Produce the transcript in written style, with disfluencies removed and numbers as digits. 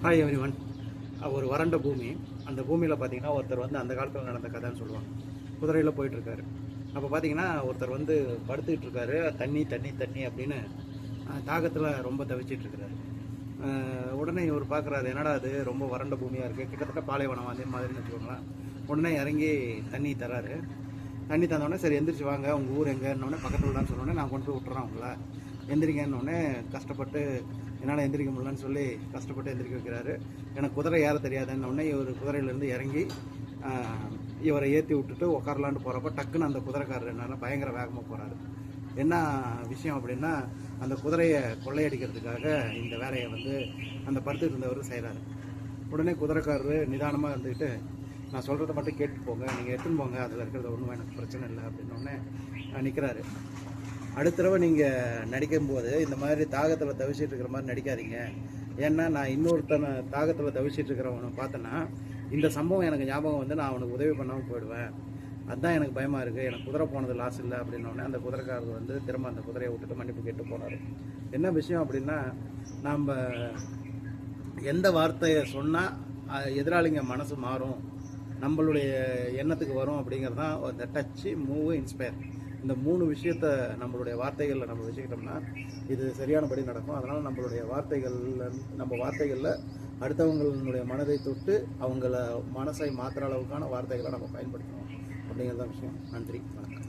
Hi every one. ஒரு வறண்ட பூமி. அந்த பூமியில் பார்த்தீங்கன்னா ஒருத்தர் வந்து அந்த காலத்தில் நடந்த கதைன்னு சொல்லுவாங்க. குதிரையில் போயிட்டுருக்காரு. அப்போ பார்த்தீங்கன்னா ஒருத்தர் வந்து படுத்துக்கிட்டு இருக்காரு. தண்ணி தண்ணி தண்ணி அப்படின்னு தாகத்தில் ரொம்ப தவிச்சிட்ருக்கிறாரு. உடனே இவர் பார்க்குறாரு, என்னடா அது ரொம்ப வறண்ட பூமியாக இருக்குது, கிட்டத்தட்ட பாலைவனம் அதே மாதிரின்னு வச்சுக்கோங்களேன். உடனே இறங்கி தண்ணி தராரு. தண்ணி தந்தோடனே சரி எந்திரிச்சு வாங்க, உங்கள் ஊர் எங்கன்னொடனே பக்கத்தில் தான் சொன்னோடனே நான் கொண்டு போய் விட்டுறேன் உங்களை, எந்திரிங்கன்னொடனே கஷ்டப்பட்டு என்னால் எந்திரிக்க முடியலன்னு சொல்லி கஷ்டப்பட்டு எந்திரிக்க வைக்கிறாரு. எனக்கு குதிரை ஏற தெரியாதுன்னொடனே இவர் குதிரையிலேருந்து இறங்கி இவரை ஏற்றி விட்டுட்டு உட்காரலான்னு போகிறப்ப டக்குன்னு அந்த குதிரைக்காரர் என்னன்னா பயங்கர வேகமாக போகிறாரு. என்ன விஷயம் அப்படின்னா, அந்த குதிரையை கொள்ளையடிக்கிறதுக்காக இந்த வேலையை வந்து அந்த படுத்துட்டு இருந்தவர் செய்கிறாரு. உடனே குதிரைக்காரர் நிதானமாக இருந்துக்கிட்டு, நான் சொல்கிறத மட்டும் கேட்டு போங்க, நீங்கள் எடுத்துன்னு போங்க, அதில் இருக்கிறது ஒன்றும் எனக்கு பிரச்சனை இல்லை அப்படின்னோடனே நிற்கிறாரு. அடுத்த தடவை நீங்கள் நடிக்கும்போது இந்த மாதிரி தாகத்தில் தவிச்சிட்டு இருக்கிற மாதிரி நடிக்காதீங்க. ஏன்னா நான் இன்னொருத்தனை தாகத்தில் தவிச்சிட்டு இருக்கிறவனை பார்த்தேன்னா இந்த சம்பவம் எனக்கு ஞாபகம் வந்து நான் அவனுக்கு உதவி பண்ணாமல் போயிடுவேன். அதுதான் எனக்கு பயமாக இருக்குது. எனக்கு குதிரை போனது லாஸ் இல்லை அப்படின்னோடனே அந்த குதிரைக்காரர் வந்து திரும்ப அந்த குதிரையை விட்டுட்டு மன்னிப்பு கேட்டு போனார். என்ன விஷயம் அப்படின்னா, நாம் எந்த வார்த்தையை சொன்னால் எதிராளிங்க மனசு மாறும், நம்மளுடைய எண்ணத்துக்கு வரும் அப்படிங்கிறது தான் இந்த டச்சு, மூவு, இன்ஸ்பயர். இந்த 3 விஷயத்த நம்மளுடைய வார்த்தைகளில் நம்ம வச்சுக்கிட்டோம்னா இது சரியானபடி நடக்கும். அதனால் நம்மளுடைய வார்த்தைகளில் அடுத்தவங்களுடைய மனதை தொட்டு அவங்கள மனசை மாற்றுற அளவுக்கான வார்த்தைகளை நம்ம பயன்படுத்தணும் அப்படிங்கிறதான் விஷயம். நன்றி, வணக்கம்.